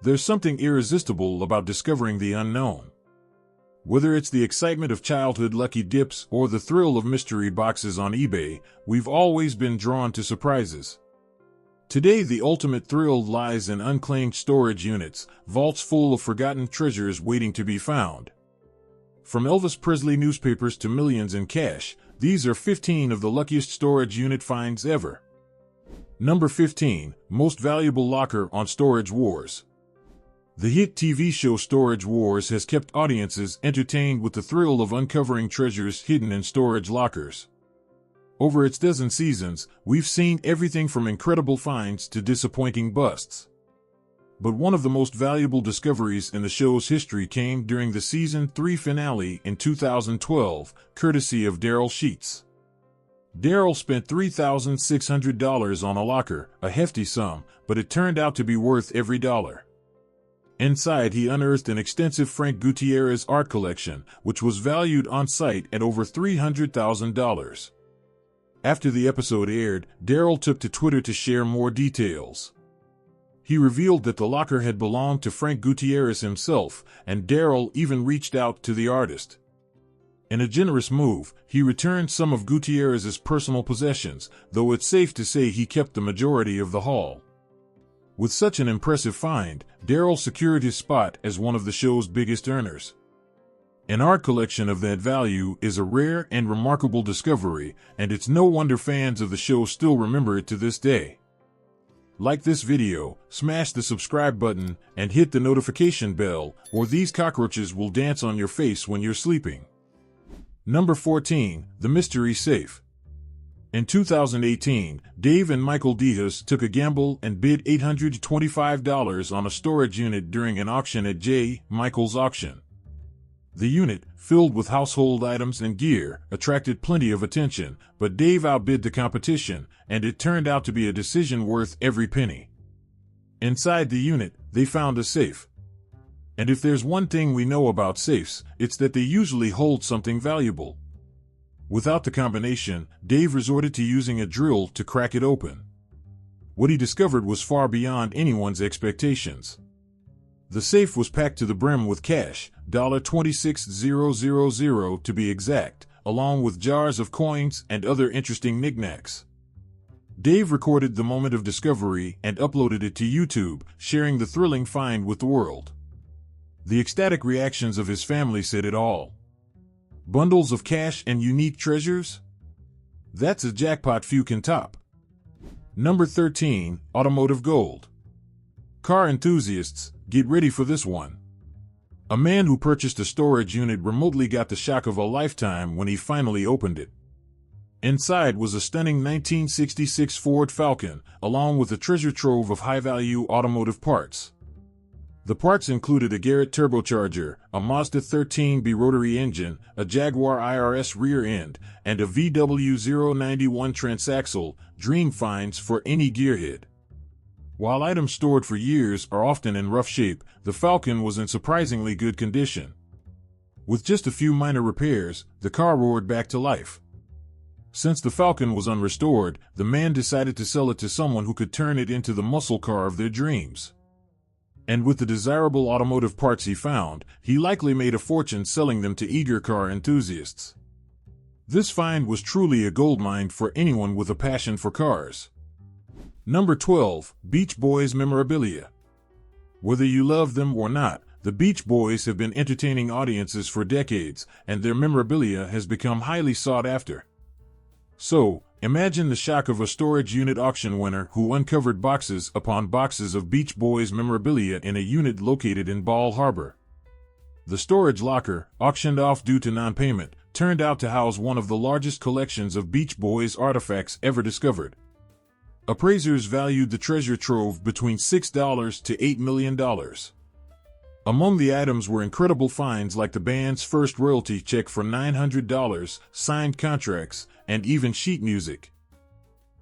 There's something irresistible about discovering the unknown. Whether it's the excitement of childhood lucky dips or the thrill of mystery boxes on eBay, we've always been drawn to surprises. Today, the ultimate thrill lies in unclaimed storage units, vaults full of forgotten treasures waiting to be found. From Elvis Presley newspapers to millions in cash, these are 15 of the luckiest storage unit finds ever. Number 15, Most Valuable Locker on Storage Wars. The hit TV show Storage Wars has kept audiences entertained with the thrill of uncovering treasures hidden in storage lockers. Over its dozen seasons, we've seen everything from incredible finds to disappointing busts. But one of the most valuable discoveries in the show's history came during the Season 3 finale in 2012, courtesy of Daryl Sheets. Daryl spent $3,600 on a locker, a hefty sum, but it turned out to be worth every dollar. Inside, he unearthed an extensive Frank Gutierrez art collection, which was valued on site at over $300,000. After the episode aired, Daryl took to Twitter to share more details. He revealed that the locker had belonged to Frank Gutierrez himself, and Daryl even reached out to the artist. In a generous move, he returned some of Gutierrez's personal possessions, though it's safe to say he kept the majority of the haul. With such an impressive find, Daryl secured his spot as one of the show's biggest earners. An art collection of that value is a rare and remarkable discovery, and it's no wonder fans of the show still remember it to this day. Like this video, smash the subscribe button, and hit the notification bell, or these cockroaches will dance on your face when you're sleeping. Number 14, The Mystery Safe. In 2018, Dave and Michael Diaz took a gamble and bid $825 on a storage unit during an auction at J. Michael's Auction. The unit, filled with household items and gear, attracted plenty of attention, but Dave outbid the competition, and it turned out to be a decision worth every penny. Inside the unit, they found a safe. And if there's one thing we know about safes, it's that they usually hold something valuable. Without the combination, Dave resorted to using a drill to crack it open. What he discovered was far beyond anyone's expectations. The safe was packed to the brim with cash, $26,000 to be exact, along with jars of coins and other interesting knickknacks. Dave recorded the moment of discovery and uploaded it to YouTube, sharing the thrilling find with the world. The ecstatic reactions of his family said it all. Bundles of cash and unique treasures? That's a jackpot few can top. Number 13, Automotive Gold. Car enthusiasts, get ready for this one. A man who purchased a storage unit remotely got the shock of a lifetime when he finally opened it. Inside was a stunning 1966 Ford Falcon, along with a treasure trove of high-value automotive parts. The parts included a Garrett turbocharger, a Mazda 13B rotary engine, a Jaguar IRS rear end, and a VW091 transaxle, dream finds for any gearhead. While items stored for years are often in rough shape, the Falcon was in surprisingly good condition. With just a few minor repairs, the car roared back to life. Since the Falcon was unrestored, the man decided to sell it to someone who could turn it into the muscle car of their dreams. And with the desirable automotive parts he found, he likely made a fortune selling them to eager car enthusiasts. This find was truly a goldmine for anyone with a passion for cars. Number 12, Beach Boys Memorabilia. Whether you love them or not, the Beach Boys have been entertaining audiences for decades, and their memorabilia has become highly sought after. So, imagine the shock of a storage unit auction winner who uncovered boxes upon boxes of Beach Boys memorabilia in a unit located in Bal Harbour. The storage locker, auctioned off due to non-payment, turned out to house one of the largest collections of Beach Boys artifacts ever discovered. Appraisers valued the treasure trove between $6 to $8 million. Among the items were incredible finds like the band's first royalty check for $900, signed contracts, and even sheet music.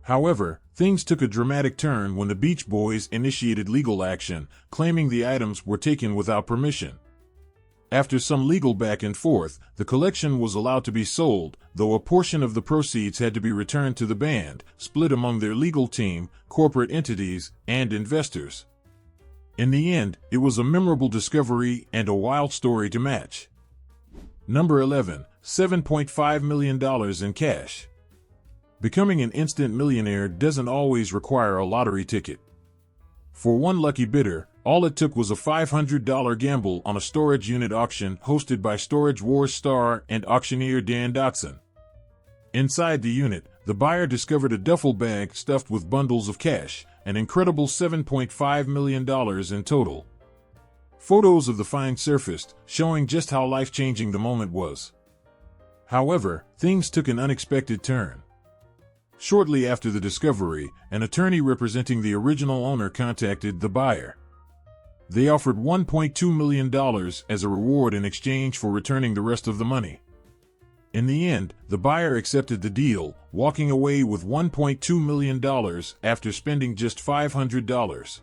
However, things took a dramatic turn when the Beach Boys initiated legal action, claiming the items were taken without permission. After some legal back and forth, the collection was allowed to be sold, though a portion of the proceeds had to be returned to the band, split among their legal team, corporate entities, and investors. In the end, it was a memorable discovery and a wild story to match. Number 11, $7.5 million in cash. Becoming an instant millionaire doesn't always require a lottery ticket. For one lucky bidder, all it took was a $500 gamble on a storage unit auction hosted by Storage Wars star and auctioneer Dan Dotson. Inside the unit, the buyer discovered a duffel bag stuffed with bundles of cash, an incredible $7.5 million in total. Photos of the find surfaced, showing just how life-changing the moment was. However, things took an unexpected turn. Shortly after the discovery, an attorney representing the original owner contacted the buyer. They offered $1.2 million as a reward in exchange for returning the rest of the money. In the end, the buyer accepted the deal, walking away with $1.2 million after spending just $500.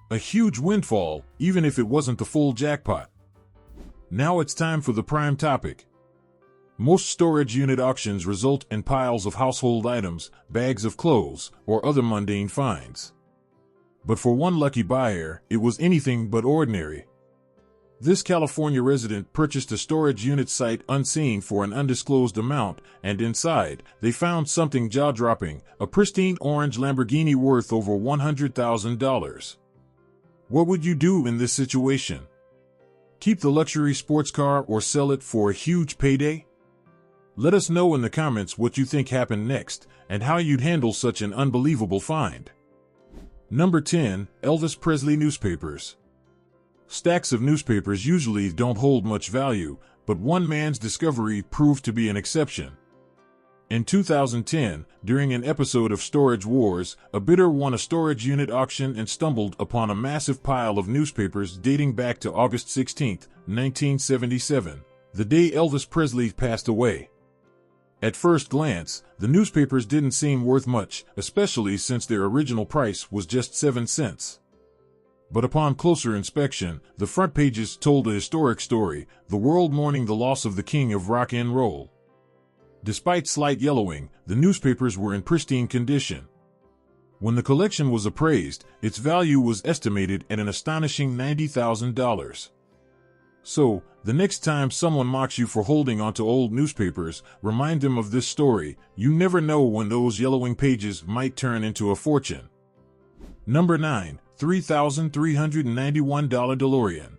A huge windfall, even if it wasn't the full jackpot. Now it's time for the prime topic. Most storage unit auctions result in piles of household items, bags of clothes, or other mundane finds. But for one lucky buyer, it was anything but ordinary. This California resident purchased a storage unit sight unseen for an undisclosed amount, and inside, they found something jaw-dropping, a pristine orange Lamborghini worth over $100,000. What would you do in this situation? Keep the luxury sports car or sell it for a huge payday? Let us know in the comments what you think happened next, and how you'd handle such an unbelievable find. Number 10, Elvis Presley newspapers. Stacks of newspapers usually don't hold much value, but one man's discovery proved to be an exception. In 2010, during an episode of Storage Wars, a bidder won a storage unit auction and stumbled upon a massive pile of newspapers dating back to August 16, 1977, the day Elvis Presley passed away. At first glance, the newspapers didn't seem worth much, especially since their original price was just 7 cents. But upon closer inspection, the front pages told a historic story, the world mourning the loss of the king of rock and roll. Despite slight yellowing, the newspapers were in pristine condition. When the collection was appraised, its value was estimated at an astonishing $90,000. So, the next time someone mocks you for holding onto old newspapers, remind them of this story. You never know when those yellowing pages might turn into a fortune. Number 9, $3,391 DeLorean.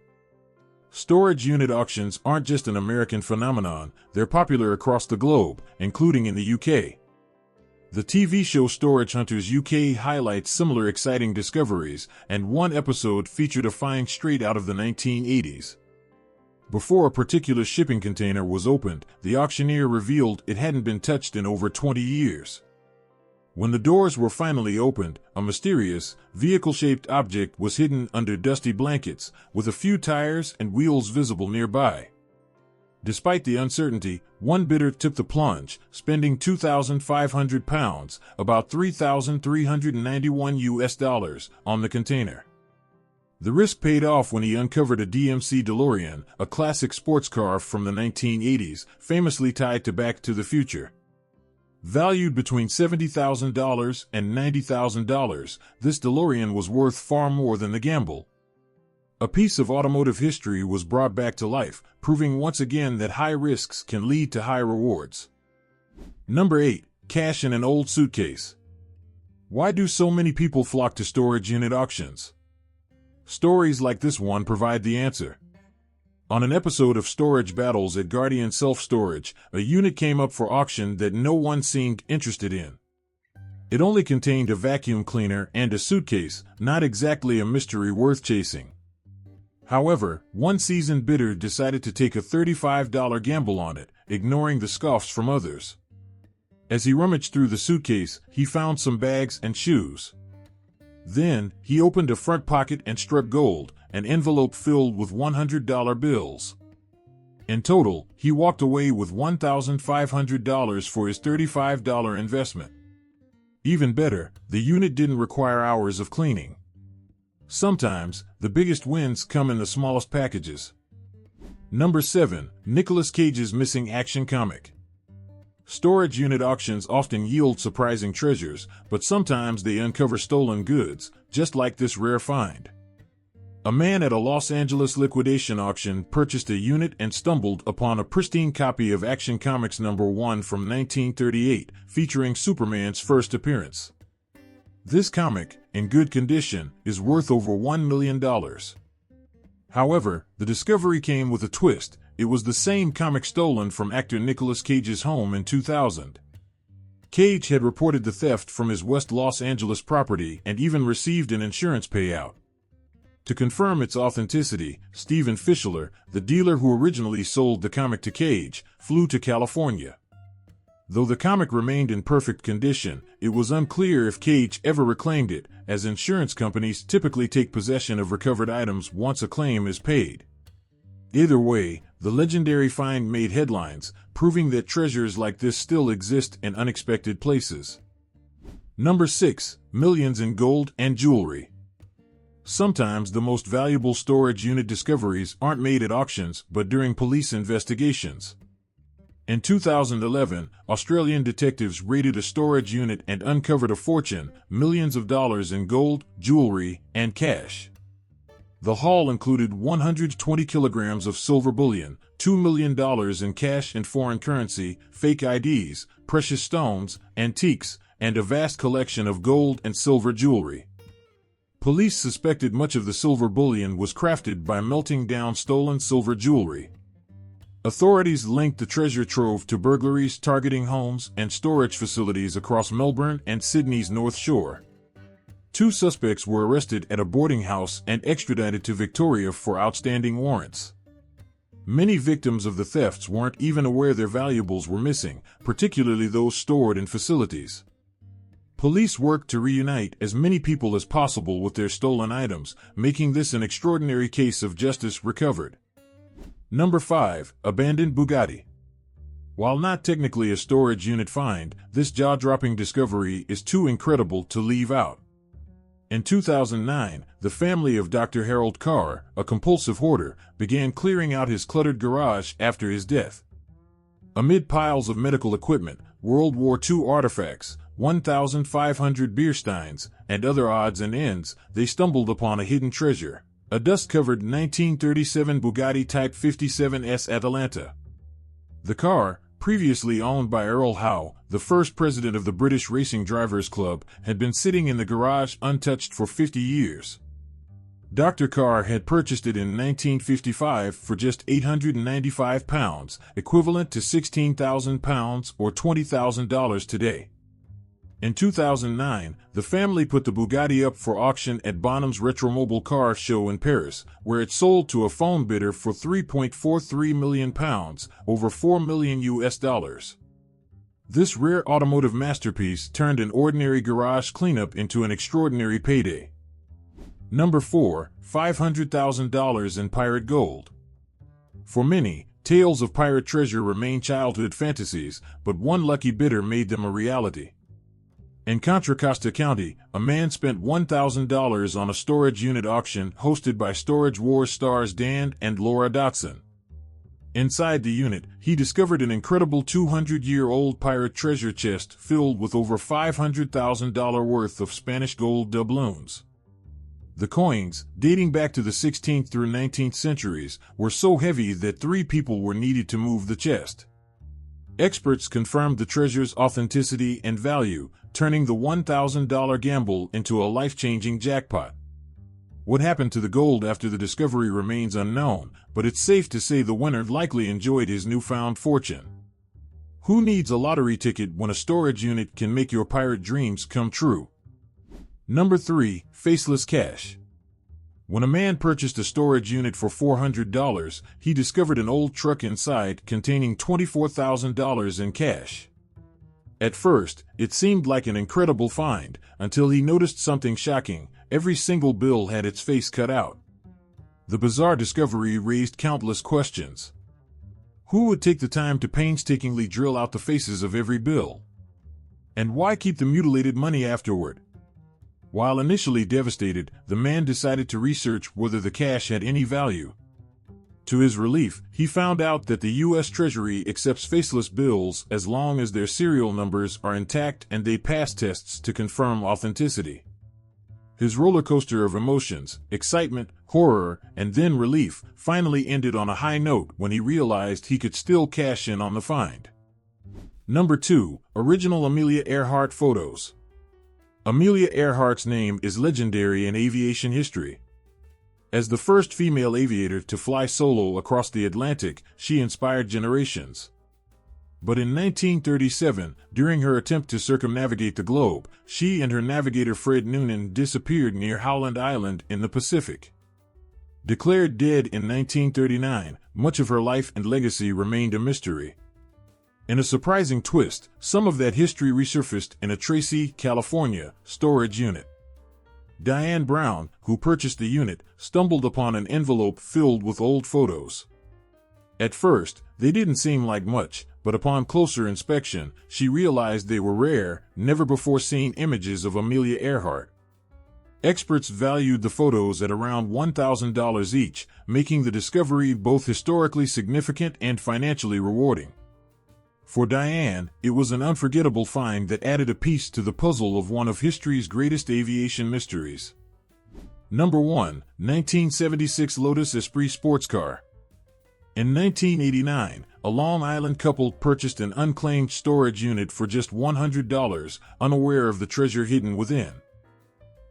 Storage unit auctions aren't just an American phenomenon, they're popular across the globe, including in the UK. The TV show Storage Hunters UK highlights similar exciting discoveries, and one episode featured a find straight out of the 1980s. Before a particular shipping container was opened, the auctioneer revealed it hadn't been touched in over 20 years. When the doors were finally opened, a mysterious, vehicle-shaped object was hidden under dusty blankets, with a few tires and wheels visible nearby. Despite the uncertainty, one bidder took the plunge, spending £2,500, about $3,391 on the container. The risk paid off when he uncovered a DMC DeLorean, a classic sports car from the 1980s, famously tied to Back to the Future. Valued between $70,000 and $90,000, this DeLorean was worth far more than the gamble. A piece of automotive history was brought back to life, proving once again that high risks can lead to high rewards. Number 8, cash in an old suitcase. Why do so many people flock to storage unit auctions? Stories like this one provide the answer. On an episode of Storage Battles at Guardian Self-Storage, a unit came up for auction that no one seemed interested in. It only contained a vacuum cleaner and a suitcase, not exactly a mystery worth chasing. However, one seasoned bidder decided to take a $35 gamble on it, ignoring the scoffs from others. As he rummaged through the suitcase, he found some bags and shoes. Then, he opened a front pocket and struck gold, an envelope filled with $100 bills. In total, he walked away with $1,500 for his $35 investment. Even better, the unit didn't require hours of cleaning. Sometimes, the biggest wins come in the smallest packages. Number 7, Nicolas Cage's missing action comic. Storage unit auctions often yield surprising treasures, but sometimes they uncover stolen goods, just like this rare find. A man at a Los Angeles liquidation auction purchased a unit and stumbled upon a pristine copy of Action Comics #1 from 1938, featuring Superman's first appearance. This comic, in good condition, is worth over $1 million. However, the discovery came with a twist. It was the same comic stolen from actor Nicolas Cage's home in 2000. Cage had reported the theft from his West Los Angeles property and even received an insurance payout. To confirm its authenticity, Stephen Fischler, the dealer who originally sold the comic to Cage, flew to California. Though the comic remained in perfect condition, it was unclear if Cage ever reclaimed it, as insurance companies typically take possession of recovered items once a claim is paid. Either way, the legendary find made headlines, proving that treasures like this still exist in unexpected places. Number 6. Millions in gold and jewelry. Sometimes the most valuable storage unit discoveries aren't made at auctions but during police investigations. In 2011, Australian detectives raided a storage unit and uncovered a fortune, millions of dollars in gold, jewelry, and cash. The haul included 120 kilograms of silver bullion, $2 million in cash and foreign currency, fake IDs, precious stones, antiques, and a vast collection of gold and silver jewelry. Police suspected much of the silver bullion was crafted by melting down stolen silver jewelry. Authorities linked the treasure trove to burglaries targeting homes and storage facilities across Melbourne and Sydney's North Shore. 2 suspects were arrested at a boarding house and extradited to Victoria for outstanding warrants. Many victims of the thefts weren't even aware their valuables were missing, particularly those stored in facilities. Police worked to reunite as many people as possible with their stolen items, making this an extraordinary case of justice recovered. Number 5. Abandoned Bugatti. While not technically a storage unit find, this jaw-dropping discovery is too incredible to leave out. In 2009, the family of Dr. Harold Carr, a compulsive hoarder, began clearing out his cluttered garage after his death. Amid piles of medical equipment, World War II artifacts, 1,500 beer steins, and other odds and ends, they stumbled upon a hidden treasure, a dust-covered 1937 Bugatti Type 57S Atalanta. The car, previously owned by Earl Howe, the first president of the British Racing Drivers Club, had been sitting in the garage untouched for 50 years. Dr. Carr had purchased it in 1955 for just £895, equivalent to £16,000 or $20,000 today. In 2009, the family put the Bugatti up for auction at Bonham's Retromobile Car Show in Paris, where it sold to a phone bidder for £3.43 million, over $4 million. This rare automotive masterpiece turned an ordinary garage cleanup into an extraordinary payday. Number 4. $500,000 in pirate gold. For many, tales of pirate treasure remain childhood fantasies, but one lucky bidder made them a reality. In Contra Costa County, a man spent $1,000 on a storage unit auction hosted by Storage Wars stars Dan and Laura Dotson. Inside the unit, he discovered an incredible 200-year-old pirate treasure chest filled with over $500,000 worth of Spanish gold doubloons. The coins, dating back to the 16th through 19th centuries, were so heavy that 3 people were needed to move the chest. Experts confirmed the treasure's authenticity and value, turning the $1,000 gamble into a life-changing jackpot. What happened to the gold after the discovery remains unknown, but it's safe to say the winner likely enjoyed his newfound fortune. Who needs a lottery ticket when a storage unit can make your pirate dreams come true? Number 3. Faceless cash. When a man purchased a storage unit for $400, he discovered an old truck inside containing $24,000 in cash. At first, it seemed like an incredible find, until he noticed something shocking. Every single bill had its face cut out. The bizarre discovery raised countless questions. Who would take the time to painstakingly drill out the faces of every bill? And why keep the mutilated money afterward? While initially devastated, the man decided to research whether the cash had any value. To his relief, he found out that the U.S. Treasury accepts faceless bills as long as their serial numbers are intact and they pass tests to confirm authenticity. His roller coaster of emotions, excitement, horror, and then relief, finally ended on a high note when he realized he could still cash in on the find. Number 2. Original Amelia Earhart photos. Amelia Earhart's name is legendary in aviation history. As the first female aviator to fly solo across the Atlantic, she inspired generations. But in 1937, during her attempt to circumnavigate the globe, she and her navigator Fred Noonan disappeared near Howland Island in the Pacific. Declared dead in 1939, much of her life and legacy remained a mystery. In a surprising twist, some of that history resurfaced in a Tracy, California, storage unit. Diane Brown, who purchased the unit, stumbled upon an envelope filled with old photos. At first, they didn't seem like much, but upon closer inspection, she realized they were rare, never-before-seen images of Amelia Earhart. Experts valued the photos at around $1,000 each, making the discovery both historically significant and financially rewarding. For Diane, it was an unforgettable find that added a piece to the puzzle of one of history's greatest aviation mysteries. Number 1. 1976 Lotus Esprit sports car. In 1989, a Long Island couple purchased an unclaimed storage unit for just $100, unaware of the treasure hidden within.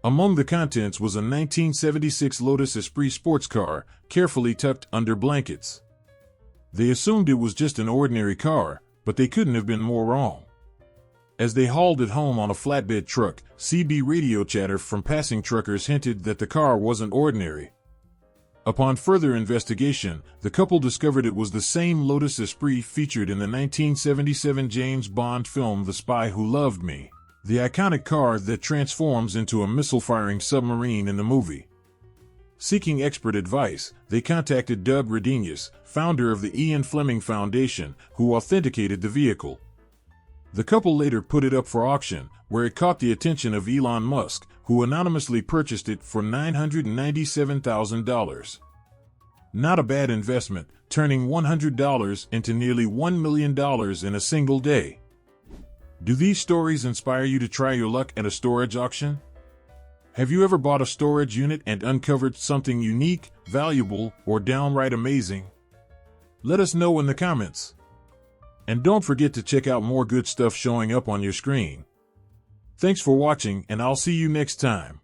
Among the contents was a 1976 Lotus Esprit sports car, carefully tucked under blankets. They assumed it was just an ordinary car, but they couldn't have been more wrong. As they hauled it home on a flatbed truck, CB radio chatter from passing truckers hinted that the car wasn't ordinary. Upon further investigation, the couple discovered it was the same Lotus Esprit featured in the 1977 James Bond film The Spy Who Loved Me, the iconic car that transforms into a missile-firing submarine in the movie. Seeking expert advice, they contacted Doug Redenius, founder of the Ian Fleming Foundation, who authenticated the vehicle. The couple later put it up for auction, where it caught the attention of Elon Musk, who anonymously purchased it for $997,000. Not a bad investment, turning $100 into nearly $1 million in a single day. Do these stories inspire you to try your luck at a storage auction? Have you ever bought a storage unit and uncovered something unique, valuable, or downright amazing? Let us know in the comments. And don't forget to check out more good stuff showing up on your screen. Thanks for watching, and I'll see you next time.